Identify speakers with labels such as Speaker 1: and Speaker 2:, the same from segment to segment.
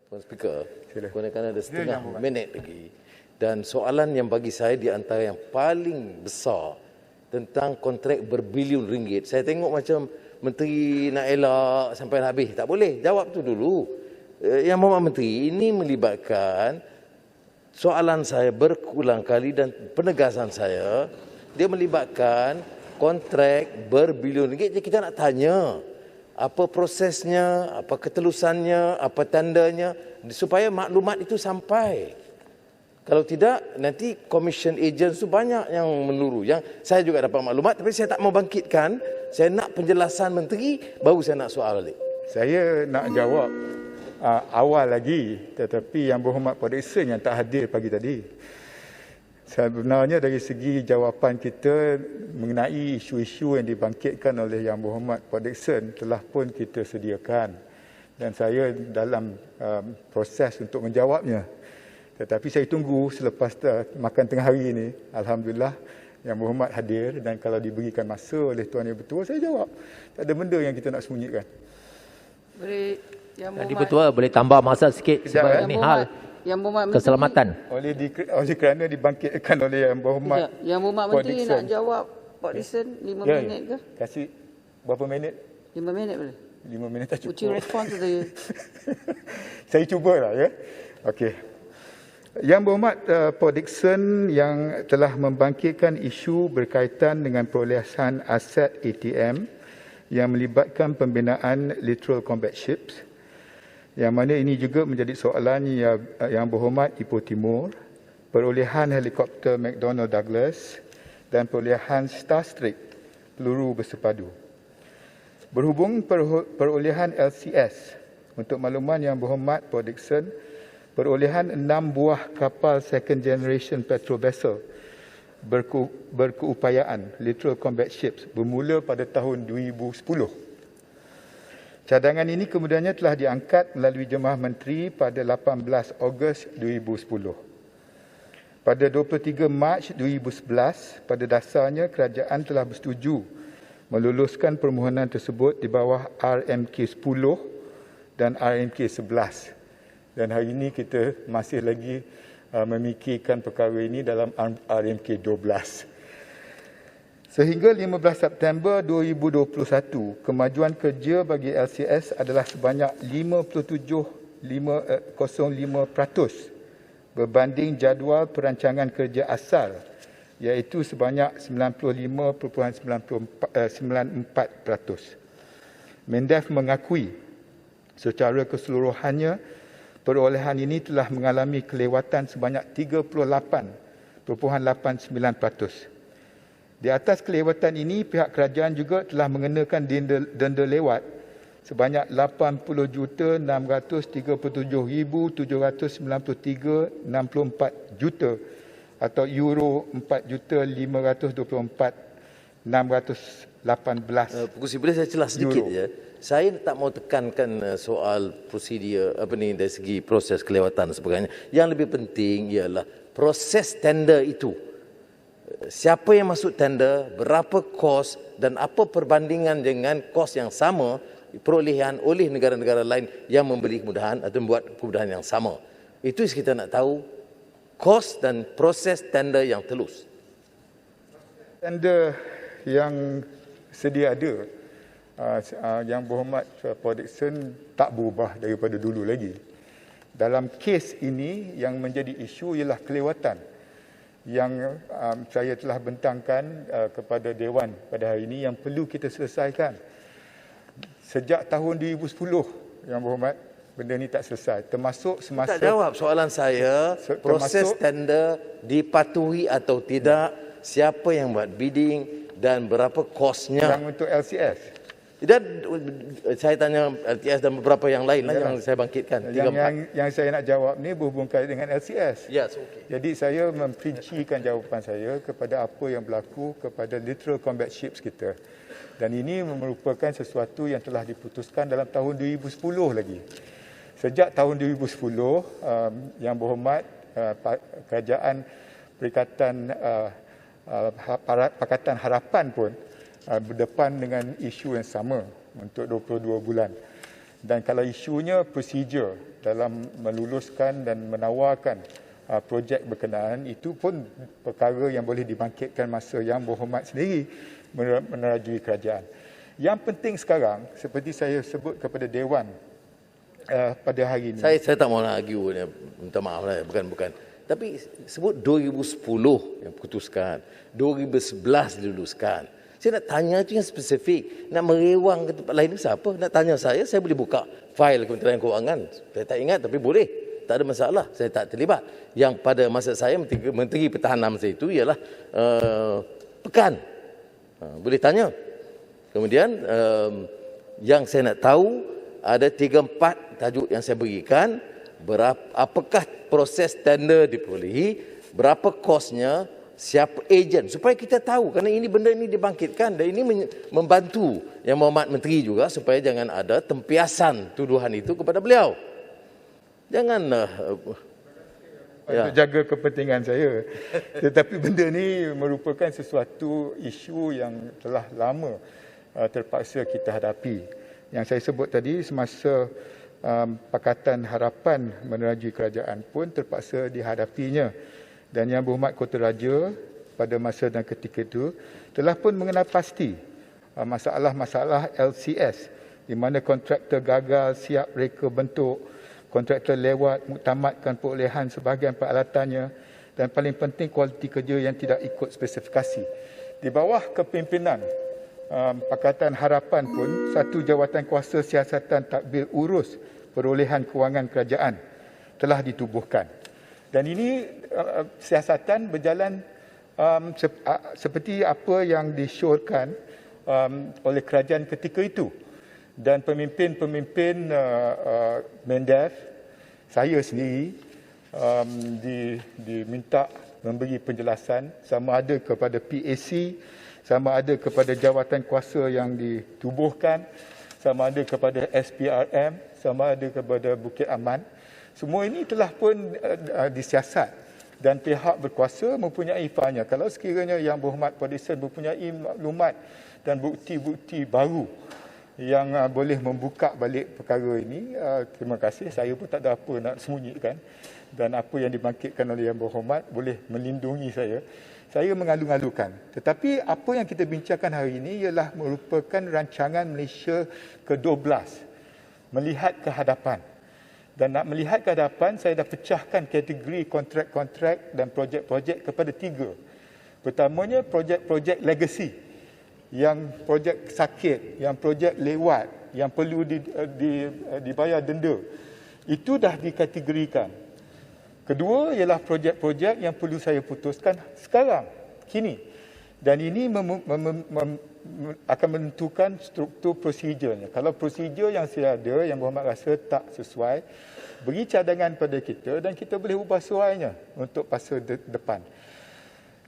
Speaker 1: Tuan Speaker,
Speaker 2: Sila.
Speaker 1: kerana ada setengah minit lagi. Dan soalan yang bagi saya di antara yang paling besar tentang kontrak berbilion ringgit. Saya tengok macam Menteri nak elak sampai habis. Tak boleh, jawab tu dulu. Yang Mohd Menteri, ini melibatkan soalan saya berulang kali dan penegasan saya, dia melibatkan kontrak berbilion ringgit. Jadi kita nak tanya, apa prosesnya, apa ketelusannya, apa tandanya, supaya maklumat itu sampai. Kalau tidak, nanti commission agent itu banyak yang menuru. Yang saya juga dapat maklumat, tapi saya tak mau bangkitkan. Saya nak penjelasan menteri, baru saya nak soal balik.
Speaker 2: Saya nak jawab awal lagi, tetapi Yang Berhormat Port Dickson yang tak hadir pagi tadi. Sebenarnya dari segi jawapan kita mengenai isu-isu yang dibangkitkan oleh Yang Berhormat Port Dickson telah pun kita sediakan. Dan saya dalam proses untuk menjawabnya. Tetapi saya tunggu selepas makan tengah hari ini, alhamdulillah Yang Berhormat hadir, dan kalau diberikan masa oleh Tuan Yang Bertua, saya jawab. Tak ada benda yang kita nak sembunyikan.
Speaker 3: Boleh Yang
Speaker 4: Jadi Bertua boleh tambah masa sikit sebab ini hal keselamatan.
Speaker 2: Oleh kerana dibangkitkan oleh Yang Berhormat.
Speaker 3: Yang Berhormat Menteri nak jawab Port Dickson 5 minit ke?
Speaker 2: Kasih berapa minit?
Speaker 3: 5 minit boleh?
Speaker 2: 5 minit tak cukup.
Speaker 3: Would you respond to the...
Speaker 2: Saya cubalah ya. Okey. Yang Berhormat Port Dickson yang telah membangkitkan isu berkaitan dengan perolehan aset ATM yang melibatkan pembinaan Littoral Combat Ships, yang mana ini juga menjadi soalan Yang Berhormat Ipoh Timur, perolehan helikopter McDonnell Douglas dan perolehan Starstreak peluru bersepadu. Berhubung perolehan LCS, untuk makluman Yang Berhormat Port Dickson, perolehan 6 buah kapal second generation petrol vessel berkeupayaan Littoral Combat Ships bermula pada tahun 2010. Cadangan ini kemudiannya telah diangkat melalui Jemaah Menteri pada 18 Ogos 2010. Pada 23 Mac 2011, pada dasarnya kerajaan telah bersetuju meluluskan permohonan tersebut di bawah RMK 10 dan RMK 11. Dan hari ini kita masih lagi memikirkan perkara ini dalam RMK 12. Sehingga 15 September 2021, kemajuan kerja bagi LCS adalah sebanyak 57.05% berbanding jadual perancangan kerja asal, iaitu sebanyak 95.94%. Mendef mengakui secara keseluruhannya perolehan ini telah mengalami kelewatan sebanyak 38.89%. Di atas kelewatan ini, pihak kerajaan juga telah mengenakan denda lewat sebanyak 80,737,793.64 juta atau euro 4,524,618.
Speaker 1: Pengurusi, boleh saya celah sedikit je? Saya tak mau tekankan soal prosedur dari segi proses kelewatan dan sebagainya. Yang lebih penting ialah proses tender itu. Siapa yang masuk tender, berapa kos dan apa perbandingan dengan kos yang sama perolehan oleh negara-negara lain yang memberi kemudahan atau membuat kemudahan yang sama. Itu kita nak tahu kos dan proses tender yang telus.
Speaker 2: Tender yang sedia ada, Yang Berhormat Port Dickson tak berubah daripada dulu lagi. Dalam kes ini yang menjadi isu ialah kelewatan yang saya telah bentangkan kepada Dewan pada hari ini yang perlu kita selesaikan. Sejak tahun 2010, Yang Berhormat, benda ini tak selesai. Termasuk semasa...
Speaker 1: Tak jawab soalan saya, proses tender dipatuhi atau tidak, siapa yang buat bidding dan berapa kosnya.
Speaker 2: Yang untuk LCS.
Speaker 1: Dan saya tanya LTS dan beberapa yang lain lah yang saya bangkitkan.
Speaker 2: Yang saya nak jawab ni berhubung kait dengan LCS.
Speaker 1: Yes, okay.
Speaker 2: Jadi saya memperincikan jawapan saya kepada apa yang berlaku kepada Littoral Combat Ships kita. Dan ini merupakan sesuatu yang telah diputuskan dalam tahun 2010 lagi. Sejak tahun 2010, Yang Berhormat Kerajaan Perikatan Pakatan Harapan pun berdepan dengan isu yang sama untuk 22 bulan. Dan kalau isunya prosedur dalam meluluskan dan menawarkan projek berkenaan, itu pun perkara yang boleh dibangkitkan masa Yang Berhormat sendiri menerajui kerajaan. Yang penting sekarang, seperti saya sebut kepada Dewan pada hari ini.
Speaker 1: Saya tak mau nak argue, minta maaf lah, bukan. Tapi sebut 2010 yang putuskan, 2011 diluluskan. Saya nak tanya itu yang spesifik. Nak merewang ke tempat lain itu siapa? Nak tanya saya boleh buka fail Kementerian Kewangan. Saya tak ingat tapi boleh. Tak ada masalah. Saya tak terlibat. Yang pada masa saya, Menteri Pertahanan masa itu ialah Pekan. Boleh tanya. Kemudian yang saya nak tahu, ada 3-4 tajuk yang saya berikan. Apakah proses tender diperolehi, berapa kosnya, siapa ejen, supaya kita tahu, kerana ini benda ini dibangkitkan dan ini membantu Yang Berhormat Menteri juga supaya jangan ada tempiasan tuduhan itu kepada beliau. Janganlah
Speaker 2: untuk jaga kepentingan saya. Tetapi benda ni merupakan sesuatu isu yang telah lama terpaksa kita hadapi. Yang saya sebut tadi, semasa Pakatan Harapan menerajui kerajaan pun terpaksa dihadapinya. Dan Yang Berhormat Kota Raja pada masa dan ketika itu telah pun mengenal pasti masalah-masalah LCS, di mana kontraktor gagal siap reka bentuk, kontraktor lewat muktamadkan perolehan sebahagian peralatannya, dan paling penting kualiti kerja yang tidak ikut spesifikasi. Di bawah kepimpinan Pakatan Harapan pun, satu jawatan kuasa siasatan tadbir urus perolehan kewangan kerajaan telah ditubuhkan. Dan ini siasatan berjalan seperti apa yang disyorkan oleh kerajaan ketika itu. Dan pemimpin-pemimpin Mendev, saya sendiri diminta memberi penjelasan sama ada kepada PAC, sama ada kepada jawatan kuasa yang ditubuhkan, sama ada kepada SPRM, sama ada kepada Bukit Aman. Semua ini telah pun disiasat dan pihak berkuasa mempunyai fahamnya. Kalau sekiranya Yang Berhormat Perdison mempunyai maklumat dan bukti-bukti baru yang boleh membuka balik perkara ini, terima kasih. Saya pun tak ada apa nak sembunyikan. Dan apa yang dibangkitkan oleh Yang Berhormat boleh melindungi saya. Saya mengalu-alukan. Tetapi apa yang kita bincangkan hari ini ialah merupakan rancangan Malaysia ke-12. Melihat ke hadapan. Dan nak melihat ke hadapan, saya dah pecahkan kategori kontrak-kontrak dan projek-projek kepada 3. Pertamanya, projek-projek legacy. Yang projek sakit, yang projek lewat, yang perlu dibayar denda. Itu dah dikategorikan. Kedua ialah projek-projek yang perlu saya putuskan sekarang, kini. Dan ini akan menentukan struktur prosedurnya. Kalau prosedur yang saya ada, Yang Berhormat rasa tak sesuai, beri cadangan pada kita dan kita boleh ubah suainya untuk fasa depan.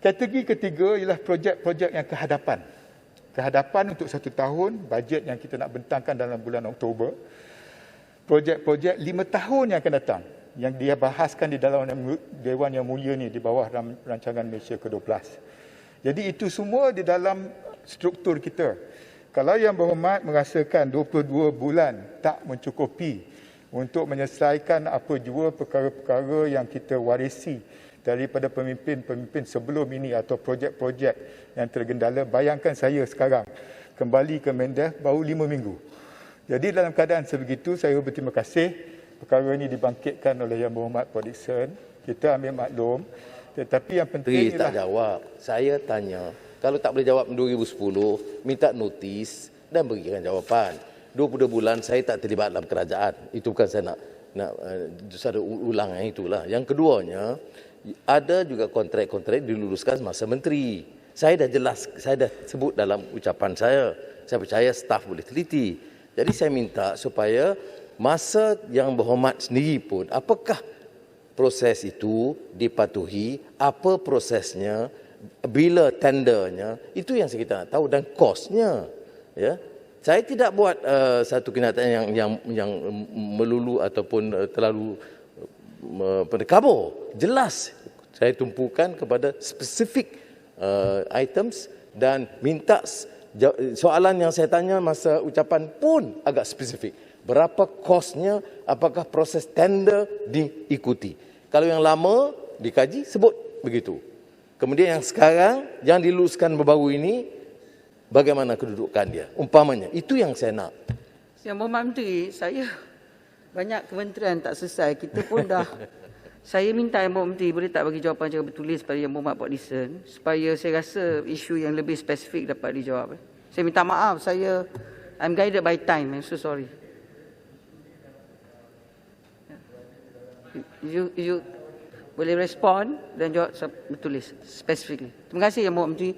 Speaker 2: Kategori ketiga ialah projek-projek yang kehadapan. Kehadapan untuk 1 tahun, bajet yang kita nak bentangkan dalam bulan Oktober. Projek-projek 5 tahun yang akan datang, yang dia bahaskan di dalam Dewan Yang Mulia ni di bawah rancangan Malaysia ke-12. Jadi itu semua di dalam struktur kita. Kalau Yang Berhormat merasakan 22 bulan tak mencukupi untuk menyelesaikan apa jua perkara-perkara yang kita warisi daripada pemimpin-pemimpin sebelum ini atau projek-projek yang tergendala, bayangkan saya sekarang kembali ke Mendev baru 5 minggu. Jadi dalam keadaan sebegitu, saya berterima kasih perkara ini dibangkitkan oleh Yang Berhormat Perdison. Kita ambil maklum. Tetapi yang penting
Speaker 1: tak jawab. Saya tanya, kalau tak boleh jawab 2010, minta notis dan berikan jawapan. 22 bulan saya tak terlibat dalam kerajaan. Itu bukan saya nak ada ulang yang itulah. Yang keduanya, ada juga kontrak-kontrak diluluskan masa menteri. Saya dah jelas, saya dah sebut dalam ucapan saya. Saya percaya staf boleh teliti. Jadi saya minta supaya masa Yang Berhormat sendiri pun, apakah proses itu dipatuhi, apa prosesnya, bila tendernya, itu yang kita nak tahu, dan kosnya. Ya, saya tidak buat satu kenyataan yang melulu ataupun terlalu kabur. Jelas saya tumpukan kepada spesifik items dan minta soalan yang saya tanya masa ucapan pun agak spesifik. Berapa kosnya, apakah proses tender diikuti. Kalau yang lama dikaji, sebut begitu. Kemudian yang sekarang, yang diluluskan baru ini, bagaimana kedudukan dia. Umpamanya, itu yang saya nak.
Speaker 3: Yang Berhormat Menteri, saya banyak kementerian tak selesai. Kita pun dah, saya minta Yang Berhormat Menteri boleh tak bagi jawapan secara bertulis pada Yang Berhormat Pak Dixon, supaya saya rasa isu yang lebih spesifik dapat dijawab. Saya minta maaf, I'm guided by time, I'm so sorry. You boleh respon dan jawab bertulis, specifically. Terima kasih Yang Berhormat Menteri.